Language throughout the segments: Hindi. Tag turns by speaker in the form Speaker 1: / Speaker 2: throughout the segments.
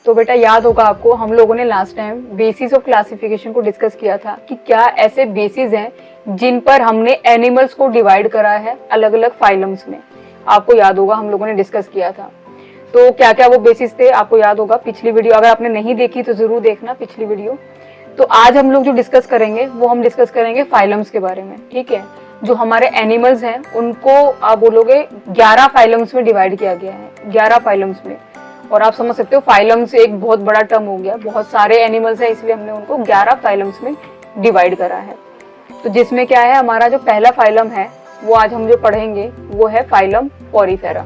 Speaker 1: तो बेटा याद होगा आपको, हम लोगों ने last time basis of classification को डिस्कस किया था कि क्या ऐसे बेसिस हैं जिन पर हमने एनिमल्स को डिवाइड करा है अलग अलग फाइलम्स में। आपको याद होगा हम लोगों ने डिस्कस किया था। तो क्या क्या वो बेसिस थे आपको याद होगा। पिछली वीडियो अगर आपने नहीं देखी तो जरूर देखना पिछली वीडियो। तो आज हम लोग जो डिस्कस करेंगे वो हम डिस्कस करेंगे फाइलम्स के बारे में, ठीक है। जो हमारे एनिमल्स हैं उनको आप बोलोगे 11 फाइलम्स में डिवाइड किया गया है, 11 फाइलम्स में। और आप समझ सकते हो फाइलम्स एक बहुत बड़ा टर्म हो गया, बहुत सारे एनिमल्स हैं इसलिए हमने उनको 11 फाइलम्स में डिवाइड करा है। तो जिसमें क्या है, हमारा जो पहला फाइलम है वो आज हम जो पढ़ेंगे वो है फाइलम पोरीफेरा,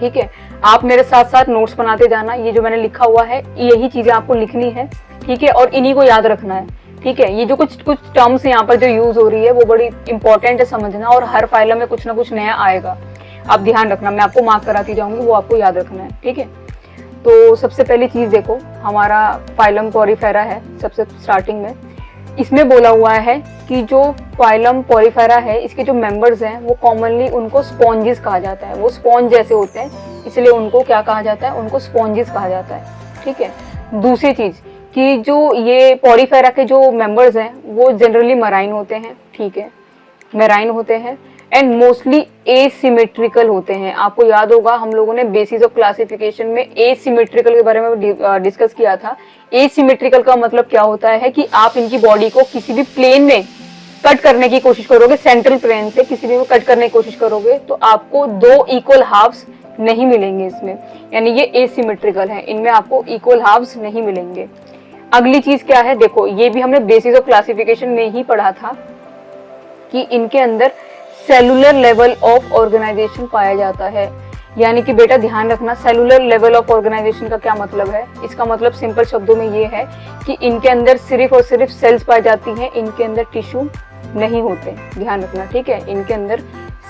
Speaker 1: ठीक है। आप मेरे साथ साथ नोट्स बनाते जाना, ये जो मैंने लिखा हुआ है यही चीजें आपको लिखनी है, ठीक है, और इन्हीं को याद रखना है, ठीक है। ये जो कुछ टर्म्स यहाँ पर जो यूज हो रही है वो बड़ी इंपॉर्टेंट है समझना, और हर फाइलम में कुछ ना कुछ नया आएगा, आप ध्यान रखना। मैं आपको मार्क कराती जाऊंगी, वो आपको याद रखना है, ठीक है। तो सबसे पहली चीज देखो, हमारा फाइलम पोरीफेरा है सबसे स्टार्टिंग में। इसमें बोला हुआ है कि जो फाइलम पोरीफेरा है इसके जो मेंबर्स हैं वो कॉमनली उनको स्पॉन्जिस कहा जाता है। वो स्पॉन्ज जैसे होते हैं इसलिए उनको क्या कहा जाता है, उनको स्पॉन्जिस कहा जाता है, ठीक है। दूसरी चीज कि जो ये पोरीफेरा के जो मेंबर्स हैं वो जनरली मराइन होते हैं, ठीक है, मैराइन होते हैं, एंड मोस्टली एसिमेट्रिकल होते हैं। आपको याद होगा हम लोगों ने बेसिस ऑफ क्लासिफिकेशन में एसिमेट्रिकल के बारे में डिस्कस किया था। एसिमेट्रिकल का मतलब क्या होता है कि आप इनकी बॉडी को किसी भी प्लेन में कट करने की कोशिश करोगे, सेंट्रल प्लेन से किसी भी में कट करने की कोशिश करोगे तो आपको दो इक्वल हाफ्स नहीं मिलेंगे इसमें, यानी ये एसिमेट्रिकल है, इनमें आपको इक्वल हाफ्स नहीं मिलेंगे। अगली चीज क्या है, देखो ये भी हमने बेसिस ऑफ क्लासिफिकेशन में ही पढ़ा था कि इनके अंदर सेलुलर लेवल ऑफ ऑर्गेनाइजेशन पाया जाता है। यानी कि बेटा ध्यान रखना, सेलुलर लेवल ऑफ ऑर्गेनाइजेशन का क्या मतलब है। इसका मतलब सिंपल शब्दों में ये है कि इनके अंदर सिर्फ और सिर्फ सेल्स पाई जाती हैं, इनके अंदर टिश्यू नहीं होते, ध्यान रखना, ठीक है। इनके अंदर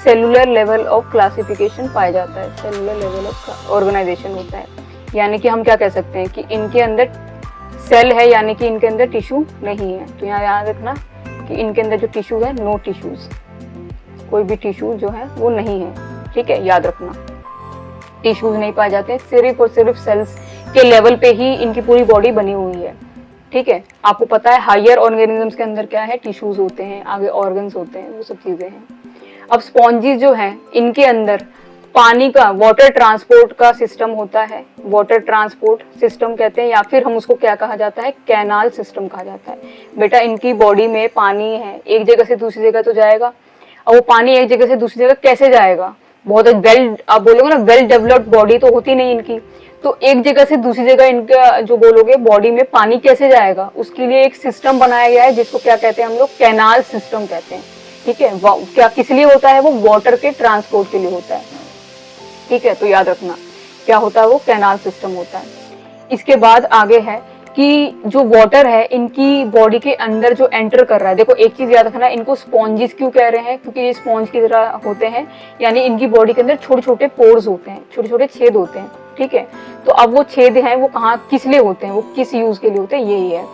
Speaker 1: सेलुलर लेवल ऑफ क्लासिफिकेशन पाया जाता है, सेलुलर लेवल ऑफ ऑर्गेनाइजेशन होता है। यानी कि हम क्या कह सकते हैं कि इनके अंदर सेल है, यानी कि इनके अंदर टिश्यू नहीं है। तो यहाँ याद रखना कि इनके अंदर जो टिश्यू है, नो टिश्यूज, कोई भी टिश्यू जो है वो नहीं है, ठीक है, याद रखना। टिश्यूज नहीं पाए जाते, सिर्फ और सिर्फ सेल्स के लेवल पे ही इनकी पूरी बॉडी बनी हुई है, ठीक है। आपको पता है हायर ऑर्गेनिजम्स के अंदर क्या है, टिश्यूज होते हैं, आगे ऑर्गन्स होते हैं, वो सब चीजें हैं। अब स्पॉन्जीज जो हैं इनके अंदर पानी का वाटर ट्रांसपोर्ट का सिस्टम होता है, वाटर ट्रांसपोर्ट सिस्टम कहते हैं, या फिर हम उसको क्या कहा जाता है, कैनाल सिस्टम कहा जाता है। बेटा इनकी बॉडी में पानी है, एक जगह से दूसरी जगह तो जाएगा, और वो पानी एक जगह से दूसरी जगह कैसे जाएगा, बहुत वेल, आप बोलोगे ना वेल डेवलप्ड बॉडी तो होती नहीं इनकी, तो एक जगह से दूसरी जगह इनका जो बोलोगे बॉडी में पानी कैसे जाएगा, उसके लिए एक सिस्टम बनाया गया है जिसको क्या कहते हैं हम लोग, कैनाल सिस्टम कहते हैं, ठीक है। क्या किस लिए होता है, वो वाटर के ट्रांसपोर्ट के लिए होता है, ठीक है। तो याद रखना क्या होता है, वो कैनाल सिस्टम होता है। इसके बाद आगे है कि जो वाटर है इनकी बॉडी के अंदर जो एंटर कर रहा है, देखो एक चीज याद रखना, इनको स्पॉन्जिस क्यों कह रहे हैं, क्योंकि ये स्पॉन्ज की तरह होते हैं, यानी इनकी बॉडी के अंदर छोटे छोटे पोर्स होते हैं, छोटे छोटे छेद होते हैं, ठीक है। तो अब वो छेद हैं वो कहाँ किस लिए होते हैं, वो किस यूज के लिए होते हैं, यही है।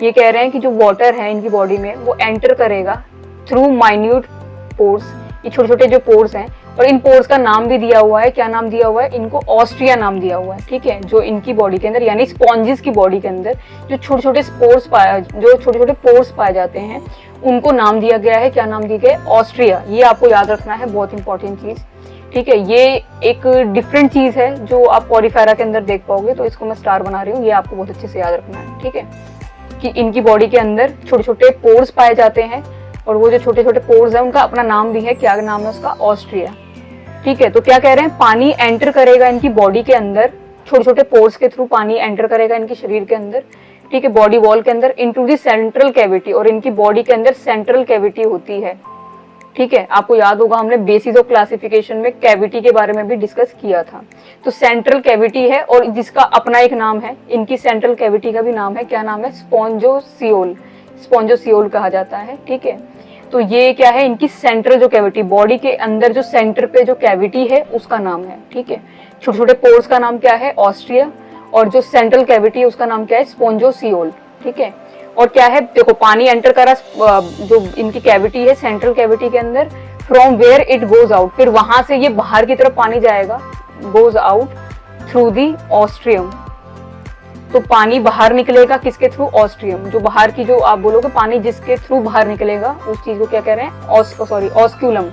Speaker 1: ये कह रहे हैं कि जो वाटर है इनकी बॉडी में वो एंटर करेगा थ्रू माइन्यूट पोर्स, ये छोटे छोटे जो पोर्स हैं, और इन पोर्स का नाम भी दिया हुआ है, क्या नाम दिया हुआ है, इनको ऑस्ट्रिया नाम दिया हुआ है, ठीक है। जो इनकी बॉडी के अंदर यानी स्पॉन्जिस की बॉडी के अंदर जो छोटे छोटे पोर्स पाए जाते हैं उनको नाम दिया गया है, क्या नाम दिया गया है, ऑस्ट्रिया। ये आपको याद रखना है, बहुत इंपॉर्टेंट चीज, ठीक है। ये एक डिफरेंट चीज है जो आप पोरीफेरा के अंदर देख पाओगे, तो इसको मैं स्टार बना रही हूँ, ये आपको बहुत अच्छे से याद रखना है, ठीक है, कि इनकी बॉडी के अंदर छोटे छोटे पोर्स पाए जाते हैं, और वो जो छोटे छोटे पोर्स है उनका अपना नाम भी है, क्या नाम है उसका, ऑस्ट्रिया, ठीक है। तो क्या कह रहे हैं, पानी एंटर करेगा इनकी बॉडी के अंदर, छोटे छोटे पोर्स के थ्रू पानी एंटर करेगा इनके शरीर के अंदर, ठीक है, बॉडी वॉल के अंदर, इनटू दी सेंट्रल कैविटी, और इनकी बॉडी के अंदर सेंट्रल कैविटी होती है, ठीक है। आपको याद होगा हमने बेसिस ऑफ क्लासिफिकेशन में कैविटी के बारे में भी डिस्कस किया था। तो सेंट्रल कैविटी है और जिसका अपना एक नाम है, इनकी सेंट्रल कैविटी का भी नाम है, क्या नाम है, स्पॉन्जोसियोल, स्पॉन्जोसियोल कहा जाता है, ठीक है। तो ये क्या है, इनकी सेंट्रल जो कैविटी, बॉडी के अंदर जो सेंटर पे जो कैविटी है उसका नाम है, ठीक है। छोटे छोटे पोर्स का नाम क्या है, ऑस्ट्रिया, और जो सेंट्रल कैविटी है उसका नाम क्या है, स्पॉन्जोसियोल, ठीक है। और क्या है, देखो पानी एंटर करा जो इनकी कैविटी है सेंट्रल कैविटी के अंदर, from where it goes out, फिर वहां से ये बाहर की तरफ पानी जाएगा, goes out through the ostium, तो पानी बाहर निकलेगा किसके थ्रू? ऑस्ट्रियम। जो बाहर की, जो आप बोलोगे पानी जिसके थ्रू बाहर निकलेगा, उस चीज को क्या कह रहे हैं? ऑस्क्यूलम।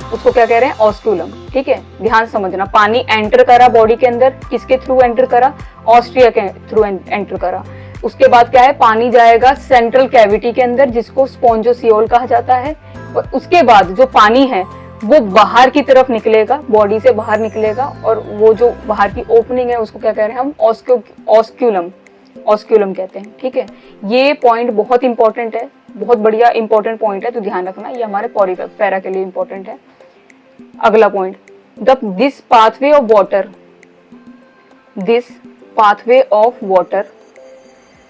Speaker 1: उसको क्या कह रहे हैं? ऑस्क्यूलम। ठीक है, ध्यान समझना। पानी एंटर करा बॉडी के अंदर, किसके थ्रू एंटर करा? ऑस्ट्रिया के थ्रू एंटर करा। उसके बाद क्या है? पानी जाएगा सेंट्रल कैविटी के अंदर, जिसको स्पॉन्जोसियोल कहा जाता है। और उसके बाद जो पानी है वो बाहर की तरफ निकलेगा, बॉडी से बाहर निकलेगा, और वो जो बाहर की ओपनिंग है उसको क्या कह रहे हैं हम? ऑस्क्यूलम कहते हैं। ठीक है, ये पॉइंट बहुत इंपॉर्टेंट है, बहुत बढ़िया इंपॉर्टेंट पॉइंट है, तो ध्यान रखना, ये हमारे पैरा के लिए इंपॉर्टेंट है। अगला point, this pathway of water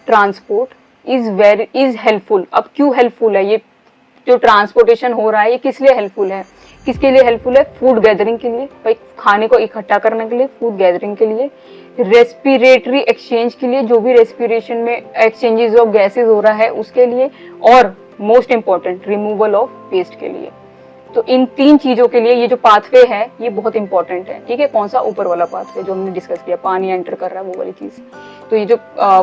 Speaker 1: transport is helpful. अब क्यों हेल्पफुल है? ये जो ट्रांसपोर्टेशन हो रहा है ये किस लिए हेल्पफुल है? किसके लिए हेल्पफुल है? फूड गैदरिंग के लिए, भाई खाने को इकट्ठा करने के लिए, फूड गैदरिंग के लिए, रेस्पिरेटरी एक्सचेंज के लिए, जो भी रेस्पिरेशन में एक्सचेंजेस ऑफ गैसेस हो रहा है उसके लिए, और most important removal of waste के लिए। तो इन 3 चीजों के लिए ये जो पाथवे है ये बहुत इंपॉर्टेंट है। ठीक है, कौन सा? ऊपर वाला पाथवे जो हमने डिस्कस किया, पानी एंटर कर रहा है वो वाली चीज। तो ये जो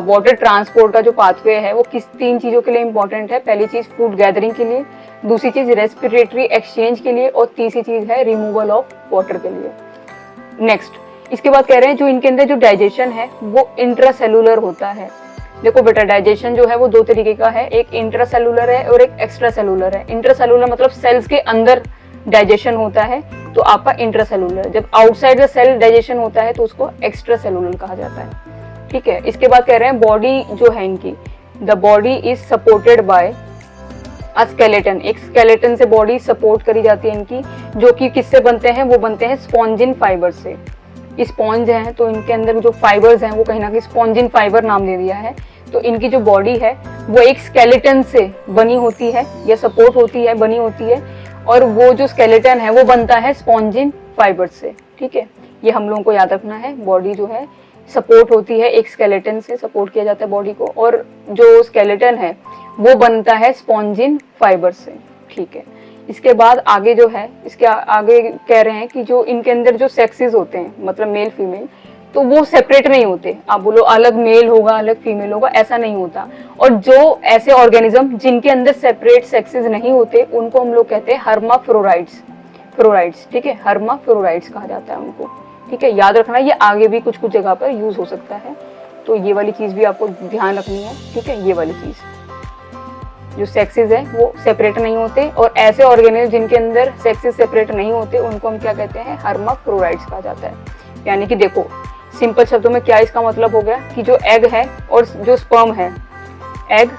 Speaker 1: वाटर ट्रांसपोर्ट का जो पाथवे है वो किस 3 चीजों के लिए इंपॉर्टेंट है? पहली चीज फूड गैदरिंग के लिए, दूसरी चीज रेस्पिरेटरी एक्सचेंज के लिए, और तीसरी चीज है रिमूवल ऑफ वाटर के लिए। नेक्स्ट, इसके बाद कह रहे हैं जो इनके अंदर जो डाइजेशन है वो इंट्रासेलुलर होता है। देखो बेटा, डाइजेशन जो है वो 2 तरीके का है, एक इंट्रासेलुलर है और एक एक्स्ट्रा सेलुलर है। इंट्रासेलुलर मतलब सेल्स के अंदर डाइजेशन होता है, तो आपका इंट्रासेलुलर। जब आउटसाइड द सेल डाइजेशन होता है तो उसको एक्स्ट्रा सेलुलर कहा जाता है। ठीक है, इसके बाद कह रहे हैं बॉडी जो है इनकी, the body is supported by a skeleton. एक स्केलेटन से बॉडी सपोर्ट करी जाती है इनकी, जो कि किससे बनते हैं? वो बनते हैं स्पॉन्जिन फाइबर से। स्पॉन्ज हैं तो इनके अंदर जो फाइबर्स हैं वो कहीं ना कहीं स्पॉन्जिन फाइबर नाम दे दिया है। तो इनकी जो बॉडी है वो एक स्केलेटन से बनी होती है या सपोर्ट होती है, बनी होती है, और वो जो स्केलेटन है वो बनता है स्पॉन्जिन फाइबर से। ठीक है, ये हम लोगों को याद रखना है। बॉडी जो है सपोर्ट होती है, एक स्केलेटन से सपोर्ट किया जाता है बॉडी को, और जो स्केलेटन है वो बनता है स्पॉन्जिन फाइबर से। ठीक है, इसके बाद आगे जो है, इसके आगे कह रहे हैं कि जो इनके अंदर जो सेक्सेस होते हैं, मतलब मेल फीमेल, तो वो सेपरेट नहीं होते। आप बोलो अलग मेल होगा अलग फीमेल होगा, ऐसा नहीं होता। और जो ऐसे ऑर्गेनिज्म जिनके अंदर सेपरेट सेक्सेस नहीं होते उनको हम लोग कहते हैं हर्माफ्रोराइड्स। ठीक है, हर्माफ्रोराइड्स कहा जाता है उनको। ठीक है, याद रखना, ये आगे भी कुछ कुछ जगह पर यूज हो सकता है, तो ये वाली चीज भी आपको ध्यान रखनी है। ठीक है, ये वाली चीज, जो सेक्सेस है वो सेपरेट नहीं होते, और ऐसे ऑर्गेनिज्म जिनके अंदर सेक्सेस सेपरेट नहीं होते उनको हम क्या कहते हैं? हर्माफ्रोराइड्स कहा जाता है। यानी कि देखो सिंपल शब्दों में क्या इसका मतलब हो गया कि जो एग है और जो स्पर्म है, egg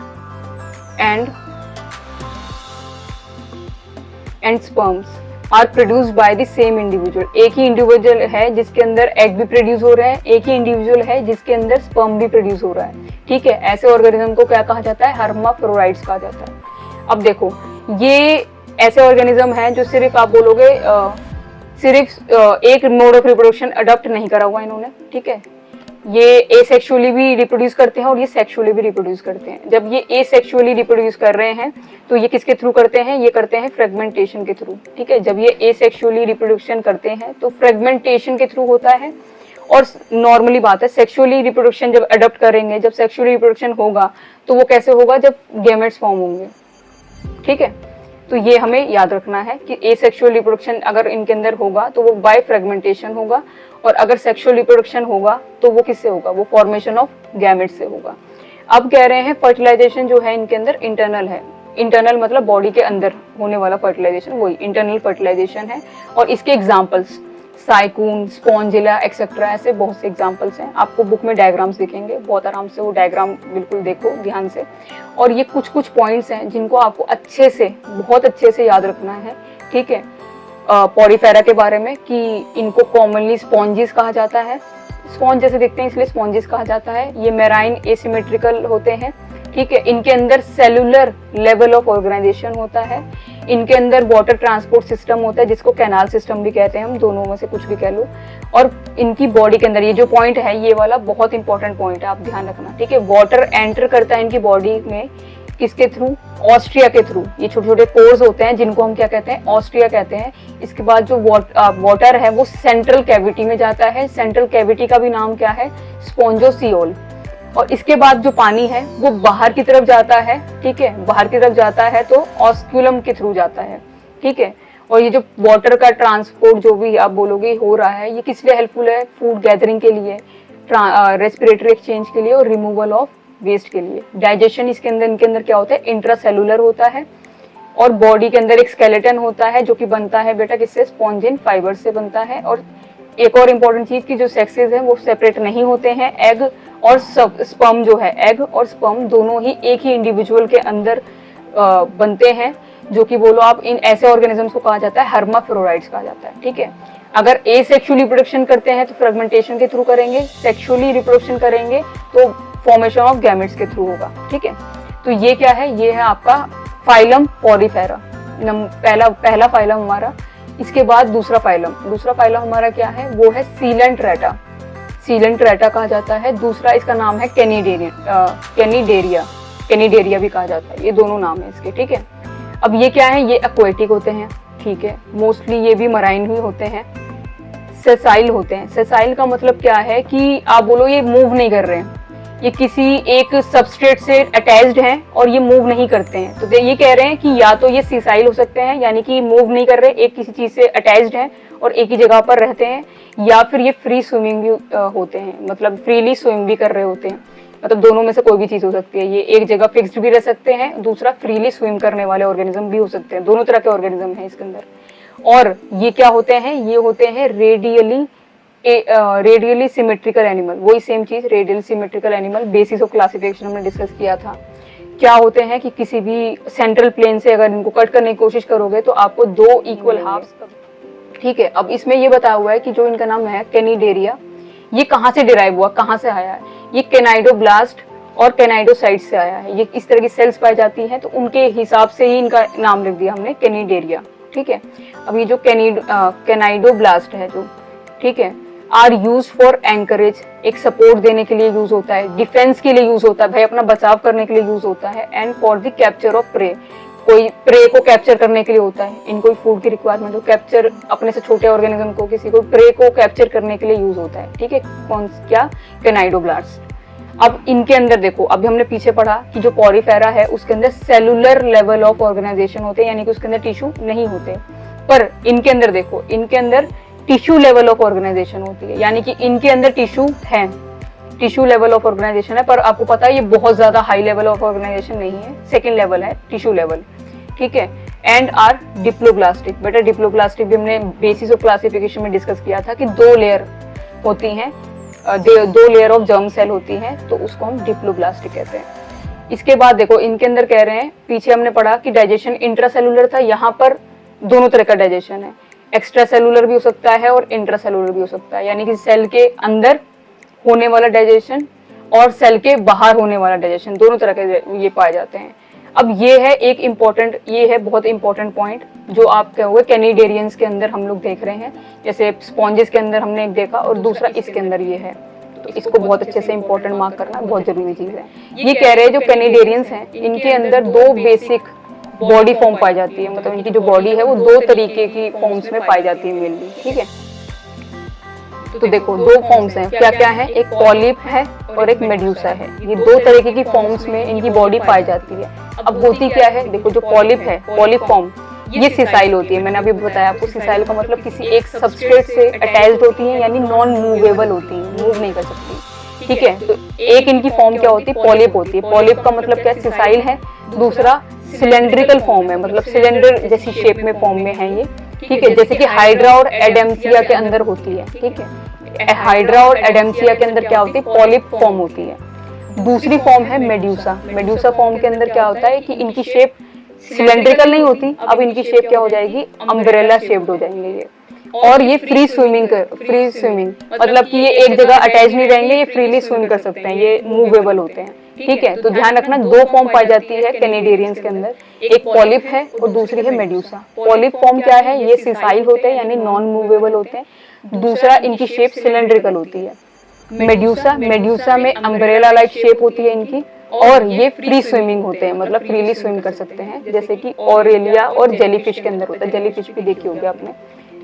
Speaker 1: and sperms are produced by the same individual. एक ही इंडिविजुअल है जिसके अंदर एग भी प्रोड्यूस हो रहा है, एक ही इंडिविजुअल है जिसके अंदर स्पर्म भी प्रोड्यूस हो रहा है। ठीक है, ऐसे ऑर्गेनिज्म को क्या कहा जाता है? हर्माफ्रोराइड्स कहा जाता है। अब देखो, ये ऐसे ऑर्गेनिज्म हैं जो सिर्फ आप बोलोगे सिर्फ एक मोड ऑफ रिप्रोडक्शन अडॉप्ट नहीं करा हुआ इन्होंने। ठीक है, ये एसेक्सुअली भी रिप्रोड्यूस करते हैं और ये सेक्सुअली भी रिप्रोड्यूस करते हैं। जब ये एसेक्सुअली रिप्रोड्यूस कर रहे हैं तो ये किसके थ्रू करते हैं? ये करते हैं फ्रेगमेंटेशन के थ्रू। ठीक है, जब ये एसेक्सुअली रिप्रोडक्शन करते हैं तो फ्रेगमेंटेशन के थ्रू होता है। और नॉर्मली बात है, सेक्सुअली रिप्रोडक्शन जब अडॉप्ट करेंगे, जब सेक्सुअली रिप्रोडक्शन होगा तो वो कैसे होगा? जब गैमेट्स फॉर्म होंगे। ठीक है, तो ये हमें याद रखना है कि एसेक्सुअल रिप्रोडक्शन अगर इनके अंदर होगा तो वो बाय फ्रेगमेंटेशन होगा, और अगर सेक्सुअल रिप्रोडक्शन होगा तो वो किससे होगा? वो फॉर्मेशन ऑफ गैमेट से होगा। अब कह रहे हैं फर्टिलाइजेशन जो है इनके अंदर इंटरनल है। इंटरनल मतलब बॉडी के अंदर होने वाला फर्टिलाइजेशन, वही इंटरनल फर्टिलाइजेशन है। और इसके एग्जाम्पल्स साइकून, स्पॉन्जिला एक्सेट्रा, ऐसे बहुत से एग्जाम्पल्स हैं। आपको बुक में डायग्राम्स दिखेंगे, बहुत आराम से वो डायग्राम बिल्कुल देखो ध्यान से। और ये कुछ कुछ पॉइंट्स हैं जिनको आपको अच्छे से, बहुत अच्छे से याद रखना है। ठीक है, पॉरीफेरा के बारे में कि इनको कॉमनली स्पॉन्जिस कहा जाता है, स्पॉन्ज जैसे दिखते हैं इसलिए स्पॉन्जिस कहा जाता है। ये मेराइन एसिमेट्रिकल होते हैं। ठीक है, इनके अंदर सेलुलर लेवल ऑफ ऑर्गेनाइजेशन होता है। इनके अंदर वाटर ट्रांसपोर्ट सिस्टम होता है जिसको कैनाल सिस्टम भी कहते हैं, हम दोनों में से कुछ भी कह लो। और इनकी बॉडी के अंदर ये जो पॉइंट है, ये वाला बहुत इंपॉर्टेंट पॉइंट है, आप ध्यान रखना। ठीक है, वाटर एंटर करता है इनकी बॉडी में किसके थ्रू? ऑस्ट्रिया के थ्रू। ये छोटे छोटे पोर्स होते हैं जिनको हम क्या कहते हैं? ऑस्ट्रिया कहते हैं। इसके बाद जो वाटर है वो सेंट्रल कैविटी में जाता है। सेंट्रल कैविटी का भी नाम क्या है? स्पॉन्जोसियोल। और इसके बाद जो पानी है वो बाहर की तरफ जाता है, ठीक है, बाहर की तरफ जाता है तो ऑस्क्यूलम के थ्रू जाता है, ठीक है। और ये जो वाटर का ट्रांसपोर्ट जो भी आप बोलोगे हो रहा है, ये किस लिए हेल्पफुल है? फूड गैदरिंग के लिए, रेस्पिरेटरी एक्सचेंज के लिए और रिमूवल ऑफ वेस्ट के लिए। डाइजेशन इसके अंदर, इनके अंदर क्या होता है? इंट्रासेलुलर होता है। और बॉडी के अंदर एक स्केलेटन होता है जो कि बनता है बेटा किससे? स्पॉन्जिन फाइबर से बनता है। और एक और इम्पोर्टेंट चीज की जो सेक्सेस हैं वो सेपरेट नहीं होते हैं। एग और स्पर्म जो है, एग और स्पर्म दोनों ही एक ही इंडिविजुअल के अंदर बनते हैं, जो कि बोलो आप इन ऐसे ऑर्गेनिजम्स को कहा जाता है हर्माफ्रोडाइट्स कहा जाता है, ठीक है। अगर एसेक्सुअली रिप्रोडक्शन करते हैं तो फ्रेगमेंटेशन के थ्रू करेंगे, सेक्सुअली रिप्रोडक्शन करेंगे तो फॉर्मेशन ऑफ गैमेट्स के थ्रू होगा, ठीक है। तो ये क्या है? ये है आपका फाइलम पॉरीफेरा, पहला फाइलम हमारा। इसके बाद दूसरा फाइलम हमारा क्या है? वो है सीलेंट्रेटा, सीलेंट्रेटा कहा जाता है। दूसरा इसका नाम है कैनिडेरिया भी कहा जाता है। ये दोनों नाम है इसके, ठीक है। अब ये क्या है? ये एक्वेटिक होते हैं, ठीक है, मोस्टली ये भी मराइन ही होते हैं। सेसाइल होते हैं। सेसाइल का मतलब क्या है कि आप बोलो ये मूव नहीं कर रहे हैं, ये किसी एक सबस्ट्रेट से अटैच्ड हैं और ये मूव नहीं करते हैं। तो ये कह रहे हैं कि या तो ये सीसाइल हो सकते हैं, यानी कि मूव नहीं कर रहे, एक किसी चीज से अटैच्ड हैं और एक ही जगह पर रहते हैं, या फिर ये फ्री स्विमिंग भी होते हैं, मतलब फ्रीली स्विम भी कर रहे होते हैं। मतलब दोनों में से कोई भी चीज हो सकती है। ये एक जगह फिक्स्ड भी रह सकते हैं, दूसरा फ्रीली स्विम करने वाले ऑर्गेनिज्म भी हो सकते हैं। दोनों तरह के ऑर्गेनिज्म हैं इसके अंदर। और ये क्या होते हैं? ये होते हैं रेडियली सिमेट्रिकल एनिमल। वही सेम चीज, radial symmetrical animal, basis of classification हमने डिस्कस किया था। क्या होते हैं कि किसी भी सेंट्रल प्लेन से अगर इनको कट करने की कोशिश करोगे तो आपको दो इक्वल हाफ्स, ठीक है। अब इसमें ये बताया हुआ है कि जो इनका नाम है कैनिडेरिया, ये कहाँ से डिराइव हुआ, कहाँ से आया है? ये कैनाइडोब्लास्ट और कैनाइडोसाइट से आया है। ये इस तरह की सेल्स पाई जाती हैं, तो उनके हिसाब से ही इनका नाम लिख दिया हमने कैनिडेरिया, ठीक है। अब ये जो कैनाइडोब्लास्ट है जो, ठीक है, आर यूज फॉर एंकरेज, एक सपोर्ट देने के लिए यूज होता है, डिफेंस के लिए यूज होता है, भाई अपना बचाव करने के लिए यूज होता है, and for the capture of prey, कोई प्रे को कैप्चर करने के लिए होता है। इनको फूड की रिक्वायरमेंट हो, कैप्चर अपने से छोटे ऑर्गेनिज्म को, किसी को प्रे को कैप्चर करने के लिए यूज होता है, ठीक है। कौन क्या? कैनाइडोब्लास्ट। अब इनके अंदर देखो, अभी हमने पीछे पढ़ा कि जो पॉरीफेरा है उसके अंदर सेलुलर लेवल ऑफ ऑर्गेनाइजेशन होते हैं, यानी कि उसके अंदर टिश्यू नहीं होते। पर इनके अंदर देखो, इनके अंदर टिश्यू लेवल ऑफ ऑर्गेनाइजेशन होती है, यानी कि इनके अंदर टिश्यू है, टिश्यू लेवल ऑफ ऑर्गेनाइजेशन है। पर आपको पता है ये बहुत ज्यादा हाई लेवल ऑफ ऑर्गेनाइजेशन नहीं है, सेकेंड लेवल है टिश्यू लेवल, ठीक है। And are diploblastic. बेटा डिप्लोब्लास्टिक भी हमने बेसिस ऑफ क्लासिफिकेशन में डिस्कस किया था कि दो लेयर होती हैं, दो लेयर ऑफ जर्म सेल होती हैं, तो उसको हम डिप्लोब्लास्टिक कहते हैं। इसके बाद देखो इनके अंदर कह रहे हैं, पीछे हमने पढ़ा कि डाइजेशन इंट्रासेलुलर था, यहाँ पर दोनों तरह का डाइजेशन है, एक्स्ट्रा सेलुलर भी हो सकता है और इंट्रासेलुलर भी हो सकता है, यानी कि सेल के अंदर होने वाला डाइजेशन और सेल के बाहर होने वाला डाइजेशन, दोनों तरह के ये पाए जाते हैं। अब ये है एक इम्पोर्टेंट, ये है बहुत इंपॉर्टेंट पॉइंट जो आप कहोगे कैनिडेरियंस के अंदर हम लोग देख रहे हैं, जैसे स्पॉन्जेस के अंदर हमने एक देखा और दूसरा इसके अंदर ये है, तो इसको बहुत अच्छे से इंपॉर्टेंट मार्क करना बहुत जरूरी चीज है। ये कह रहे हैं जो कैनिडेरियंस हैं इनके अंदर दो बेसिक बॉडी फॉर्म पाई जाती है, मतलब इनकी जो बॉडी है वो दो तरीके की फॉर्म्स में पाई जाती है मेनली, ठीक है। तो देखो दो फॉर्म्स हैं, क्या क्या है? एक पॉलिप है और एक मेड्यूसा है। ये दो तरीके की फॉर्म्स में इनकी बॉडी पाई जाती है। अब होती क्या है? देखो जो पॉलिप है, पॉलिप फॉर्म, ये सिसाइल होती है। मैंने अभी बताया आपको, सिसाइल का मतलब किसी एक सबस्ट्रेट से अटैच्ड होती है, यानी नॉन मूवेबल होती है, मूव नहीं कर सकती, ठीक है। तो एक इनकी फॉर्म क्या होती है? पॉलिप होती है। पॉलिप का मतलब क्या? सिसाइल है। दूसरा सिलेंड्रिकल फॉर्म है, मतलब सिलेंडर जैसी शेप में फॉर्म में है ये, ठीक है, जैसे कि हाइड्रा और एडेम्सिया के अंदर होती है, ठीक है। हाइड्रा और एडेम्सिया के अंदर क्या होती है? पॉलिप फॉर्म होती है। दूसरी फॉर्म है मेड्यूसा। मेड्यूसा फॉर्म के अंदर क्या होता है कि इनकी शेप सिलेंड्रिकल नहीं होती, अब इनकी शेप क्या हो जाएगी? अम्ब्रेला शेप्ड हो जाएंगे ये। और ये फ्री स्विमिंग मतलब कि ये एक जगह अटैच नहीं रहेंगे, ये फ्रीली स्विम कर सकते हैं, ये मूवेबल होते हैं, ठीक है। तो ध्यान रखना दो फॉर्म पाई जाती है कैनिडेरियंस के अंदर, एक पॉलिप है और दूसरी है मेड्यूसा। पॉलिप फॉर्म क्या है? ये सिसाइल होते हैं, यानी नॉन मूवेबल होते हैं। दूसरा इनकी शेप सिलेंड्रिकल होती है। मेड्यूसा में अम्ब्रेला लाइक शेप होती है इनकी, और ये फ्री स्विमिंग होते हैं, मतलब फ्रीली स्विम कर सकते हैं, जैसे कि ऑरेलिया और जेलीफिश के अंदर होता है। जेलीफिश भी देखी होगी आपने,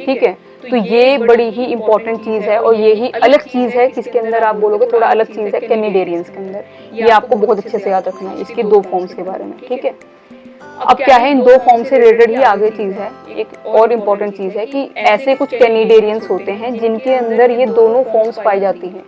Speaker 1: ठीक है। तो ये बड़ी ही इंपॉर्टेंट चीज है और ये ही अलग चीज है किसके अंदर आप बोलोगे थोड़ा अलग चीज है कैनेडेरियंस के अंदर। ये आपको बहुत अच्छे से याद रखना है इसकी 2 फॉर्म्स के बारे में, ठीक है। अब क्या है, इन 2 फॉर्म से रिलेटेड ही आगे चीज है, एक और इम्पोर्टेंट चीज है कि ऐसे कुछ कैनेडेरियंस होते हैं जिनके अंदर ये दोनों फॉर्म्स पाई जाती हैं।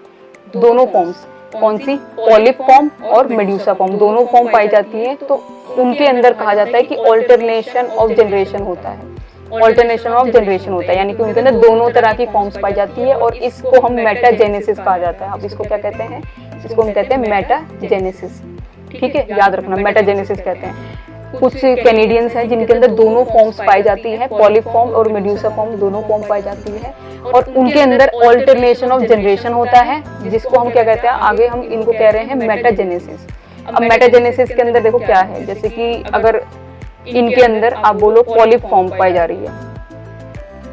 Speaker 1: दोनों फॉर्म्स कौन सी, पॉलिप फॉर्म और मेड्यूसा फॉर्म, दोनों फॉर्म पाई जाती है। तो उनके अंदर कहा जाता है कि ऑल्टरनेशन ऑफ जनरेशन होता है, ऑल्टरनेशन ऑफ जनरेशन होता है, यानी कि उनके अंदर दोनों तरह की फॉर्म्स पाई जाती है और इसको हम मेटाजेनेसिस कहा जाता है। अब इसको क्या कहते हैं, इसको हम कहते हैं मेटाजेनेसिस, ठीक है, याद रखना मेटाजेनेसिस कहते हैं। कुछ कैनेडियंस हैं जिनके अंदर दोनों फॉर्म्स पाई जाती है, पॉलिप फॉर्म और मेड्यूसा फॉर्म दोनों फॉर्म पाई जाती है और उनके अंदर ऑल्टरनेशन ऑफ जनरेशन होता है जिसको हम क्या कहते हैं, आगे हम इनको कह रहे हैं मेटाजेनेसिस। अब मेटाजेनेसिस के अंदर देखो क्या है, जैसे कि अगर इनके अंदर आप बोलो पॉलिप फॉर्म पाई जा रही है,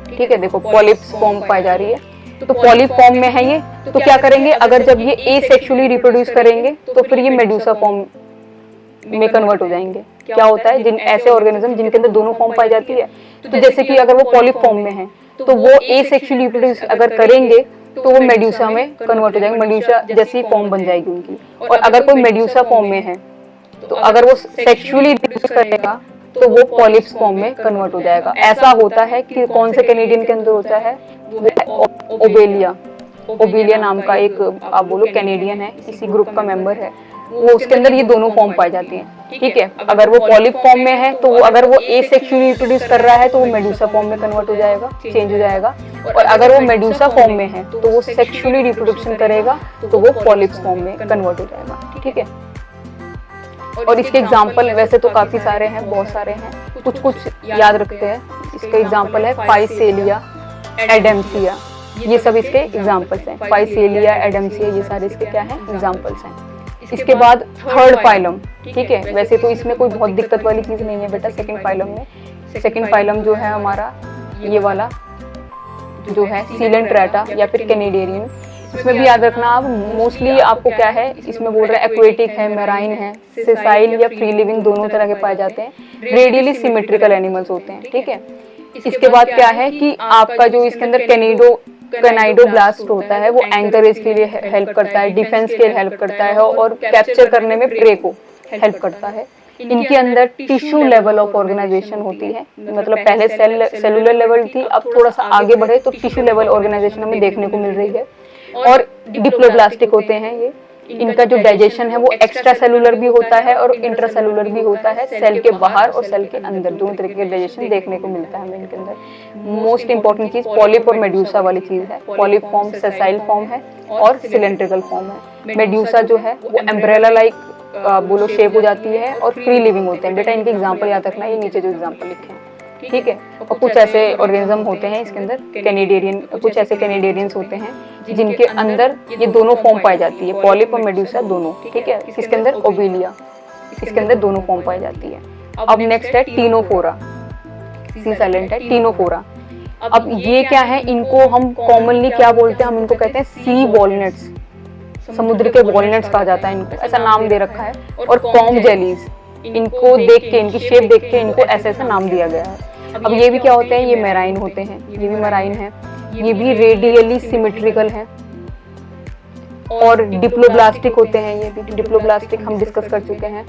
Speaker 1: ठीक है, देखो पॉलिप फॉर्म पाई जा रही है, तो पॉलिप फॉर्म में है ये, तो क्या करेंगे, अगर जब ये एसेक्सुअली रिप्रोड्यूस करेंगे तो फिर ये मेड्यूसा फॉर्म में कन्वर्ट हो जाएंगे। क्या होता है, जिन ऐसे ऑर्गेनिज्म जिनके अंदर दोनों फॉर्म पाई जाती है, तो जैसे कि अगर वो पॉलिप फॉर्म में है तो वो एसेक्सुअली रिप्रोड्यूस अगर करेंगे तो वो मेड्यूसा में कन्वर्ट हो जाएंगे, मेड्यूसा जैसी फॉर्म बन जाएगी उनकी। और अगर कोई मेड्यूसा फॉर्म में है तो अगर वो सेक्सुअली रिप्रोड्यूस करेगा तो वो पॉलिप्स फॉर्म में कन्वर्ट हो जाएगा। ऐसा होता है कि कौन से कैनेडियन के अंदर होता है, ओबेलिया, ओबेलिया नाम का एक आप बोलो कैनेडियन है, इसी ग्रुप का मेंबर है, वो उसके अंदर ये दोनों फॉर्म पाई जाती हैं, ठीक है। अगर वो पॉलिप फॉर्म में है तो वो अगर वो एसेक्सुअली रिप्रोड्यूस कर रहा है तो वो मेड्यूसा फॉर्म में कन्वर्ट हो जाएगा, चेंज हो जाएगा। और अगर वो मेड्यूसा फॉर्म में है तो वो सेक्सुअली रिप्रोडक्शन करेगा तो वो पॉलिप्स फॉर्म में कन्वर्ट हो जाएगा, ठीक है। और इसके एग्जाम्पल वैसे तो काफी सारे हैं, बहुत सारे हैं, कुछ कुछ याद रखते हैं। इसका एग्जाम्पल है फाइसेलिया, एडम्सिया, ये सब इसके एग्जाम्पल्स हैं। फाइसेलिया, एडम्सिया, ये सारे इसके क्या हैं, एग्जाम्पल्स हैं। इसके बाद थर्ड फाइलम, ठीक है, वैसे तो इसमें कोई बहुत दिक्कत वाली चीज नहीं है बेटा। सेकंड फाइलम में, सेकंड फाइलम जो है हमारा ये वाला जो है सीलेंट्रेटा या फिर कैनेडेरियन, इसमें भी याद रखना आप, मोस्टली आपको क्या है इसमें बोल रहा है एक्वेटिक है, मैराइन है, सेसाइल या फ्री लिविंग दोनों तरह के पाए जाते हैं, रेडियली सिमेट्रिकल एनिमल्स होते हैं, ठीक है। इसके बाद क्या है कि आपका जो इसके अंदर कैनाइडोब्लास्ट होता है वो एंकरेज के लिए हेल्प करता है, डिफेंस के लिए हेल्प करता है और कैप्चर करने में प्रे को हेल्प करता है। इनके अंदर टिश्यू लेवल ऑफ ऑर्गेनाइजेशन होती है, मतलब पहले सेलुलर लेवल थी, अब थोड़ा सा आगे बढ़े तो टिश्यू लेवल ऑर्गेनाइजेशन हमें देखने को मिल रही है। और डिप्लोब्लास्टिक होते हैं ये, इनका जो डाइजेशन है वो एक्स्ट्रा सेलुलर भी होता है और इंट्रा सेलुलर भी होता है, सेल के बाहर और सेल के अंदर दोनों तरीके का डाइजेशन देखने को मिलता है हमें इनके अंदर। मोस्ट इंपॉर्टेंट चीज पॉलिप और मेड्यूसा वाली चीज है। पॉलिप फॉर्म सेसाइल फॉर्म है और सिलेंड्रिकल फॉर्म है। मेड्यूसा जो है वो एम्ब्रेला लाइक बोलो शेप हो जाती है और फ्री लिविंग होते हैं। बेटा इनके एग्जाम्पल याद रखना, ये नीचे जो एग्जाम्पल लिखे हैं, ठीक है। और कुछ ऐसे ऑर्गेनिज्म होते हैं इसके अंदर कैनेडेरियन, कुछ ऐसे कैनेडेरियंस होते हैं जिनके अंदर ये दोनों फॉर्म पाई जाती है, पॉलिप और मेड्यूसा दोनों, ठीक है। इसके अंदर ओबेलिया, इसके अंदर दोनों फॉर्म पाई जाती है। अब नेक्स्ट है टीनोफोरा, सी साइलेंट है, टीनोफोरा। अब ये क्या है, इनको हम कॉमनली क्या बोलते हैं, हम इनको कहते हैं सी वॉलनट्स, समुद्र के वॉलनट्स कहा जाता है इनको, ऐसा नाम दे रखा है। और कॉम जेलीज, इनको देख के, इनकी शेप देख के इनको ऐसा ऐसा नाम दिया गया है। अब ये भी क्या होते हैं, ये मैराइन होते हैं, ये भी मैराइन है, ये भी रेडियली सिमेट्रिकल है और डिप्लोब्लास्टिक होते हैं। ये भी डिप्लोब्लास्टिक हम डिस्कस कर चुके हैं।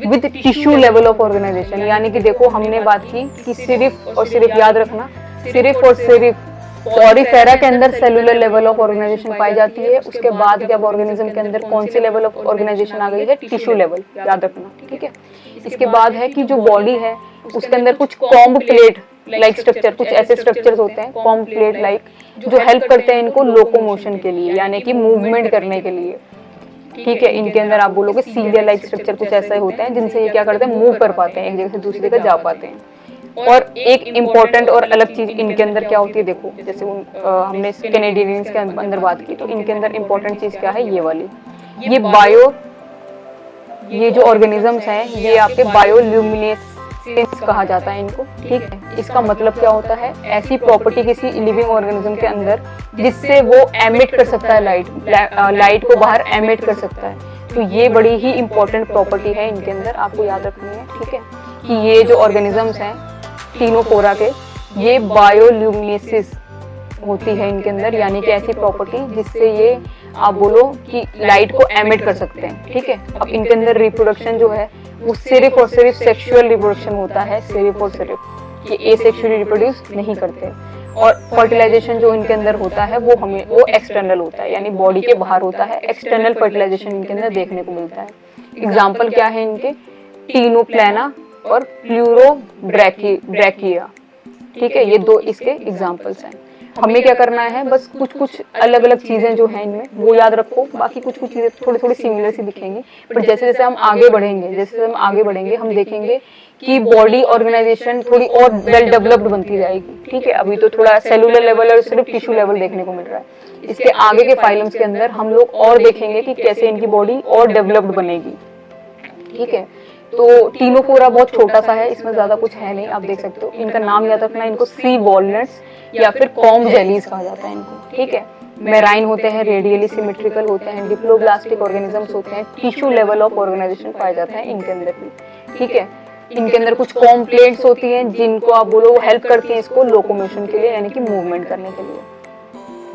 Speaker 1: With tissue level of organisation, यानी कि देखो हमने बात की कि सिर्फ और सिर्फ याद रखना, सिर्फ और सिर्फ पॉरीफेरा के अंदर सेलुलर लेवल ऑफ ऑर्गेनाइजेशन पाई जाती है। उसके बाद जब ऑर्गेनिज्म के अंदर कौन से लेवल ऑफ ऑर्गेनाइजेशन आ गई है, टिश्यू लेवल, याद रखना, ठीक है। इसके बाद है कि जो बॉडी है उसके अंदर कुछ कॉम्ब प्लेट लाइक स्ट्रक्चर, कुछ ऐसे स्ट्रक्चर्स होते हैं कॉम्ब प्लेट लाइक, जो हेल्प करते हैं इनको लोकोमोशन के लिए, यानी कि मूवमेंट करने के लिए, ठीक है। इनके अंदर आप बोलोगे सीलिया लाइक स्ट्रक्चर कुछ ऐसे होते हैं जिनसे ये क्या करते हैं, मूव कर पाते हैं, एक जगह से दूसरी जगह जा पाते हैं। और एक इम्पोर्टेंट और अलग चीज इनके अंदर क्या होती है, देखो जैसे हमने कैनेडियंस के अंदर बात की, तो इनके अंदर इम्पोर्टेंट चीज क्या है, ये वाली, ये जो ऑर्गेनिजम्स हैं ये आपके बायोल्यूमिनेसेंस कहा जाता है इनको, ठीक है। इसका मतलब क्या होता है, ऐसी प्रॉपर्टी किसी लिविंग ऑर्गेनिज्म के अंदर जिससे वो एमिट कर सकता है लाइट को बाहर एमिट कर सकता है। तो ये बड़ी ही इंपॉर्टेंट प्रॉपर्टी है इनके अंदर, आपको याद रखनी है, ठीक है। कि ये जो ऑर्गेनिजम्स हैं टीनोफोरा के, ये बायोल्यूमिनेसिस होती है इनके अंदर, यानी कि ऐसी प्रॉपर्टी जिससे ये आप बोलो कि लाइट को एमिट कर सकते हैं। ठीक है, अब इनके अंदर रिप्रोडक्शन जो है वो सिर्फ और सिर्फ सेक्सुअल रिप्रोडक्शन होता है, सिर्फ और सिर्फ, ये एसेक्सुअली रिप्रोड्यूस नहीं करते। और फर्टिलाइजेशन जो इनके अंदर होता है वो एक्सटर्नल होता है, यानी बॉडी के बाहर होता है। एक्सटर्नल फर्टिलाइजेशन इनके अंदर देखने को मिलता है। एग्जाम्पल क्या है इनके, टीनोप्लाना और प्लूरोब्रैकिया। ठीक है, ये दो इसके एग्जाम्पल्स हैं। हमें क्या करना है, बस कुछ कुछ अलग अलग चीजें जो हैं इनमें वो याद रखो, बाकी कुछ कुछ चीजें थोड़ी थोड़ी सिमिलर सी दिखेंगी, पर जैसे जैसे हम आगे बढ़ेंगे हम देखेंगे कि बॉडी ऑर्गेनाइजेशन थोड़ी और वेल डेवलप्ड बनती जाएगी। ठीक है, अभी तो थोड़ा सेलुलर लेवल और सिर्फ टिश्यू लेवल देखने को मिल रहा है। इसके आगे के फाइलम्स के अंदर हम लोग और देखेंगे कि कैसे इनकी बॉडी और डेवलप्ड बनेगी। ठीक है, तो टीनोफोरा बहुत छोटा सा है, इसमें ज्यादा कुछ है नहीं, आप देख सकते हो। इनका नाम याद रखना, इनको सी वॉलनट्स या फिर कॉम्ब जेलीज कहा जाता है इनको। ठीक है, मेराइन होते हैं, रेडियली सिमेट्रिकल होते हैं, डिप्लोब्लास्टिक ऑर्गेनिजम्स होते हैं, टिश्यू लेवल ऑफ ऑर्गेनाइजेशन पाया जाता है इनके अंदर भी। ठीक है, इनके अंदर कुछ कॉम्प्लेट्स होती हैं जिनको आप बोलो वो हेल्प करती हैं इसको लोकोमोशन के लिए, यानी कि मूवमेंट करने के लिए।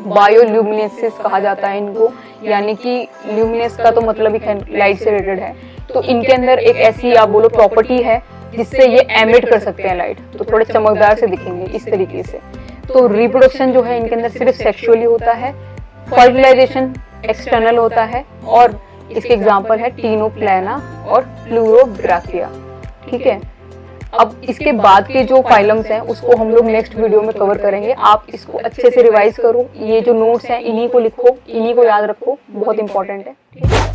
Speaker 1: बायोल्यूमिनेसिस कहा जाता है इनको, यानी कि ल्यूमिनेस का तो मतलब ही लाइट से रिलेटेड है। तो इनके अंदर एक ऐसी आप बोलो प्रॉपर्टी है जिससे ये एमिट कर सकते हैं लाइट, तो थोड़े चमकदार से दिखेंगे इस तरीके से। तो रिप्रोडक्शन जो है इनके अंदर सिर्फ सेक्सुअली होता है, फर्टिलाइजेशन एक्सटर्नल होता है, और इसके एग्जाम्पल है टीनोप्लाना और प्लूरोब्रैकिया। ठीक है, अब इसके बाद के जो फाइलम्स हैं उसको हम लोग नेक्स्ट वीडियो में कवर करेंगे। आप इसको अच्छे से रिवाइज करो, ये जो नोट्स हैं इन्हीं को लिखो, इन्हीं को याद रखो, बहुत इंपॉर्टेंट है। ठीक है।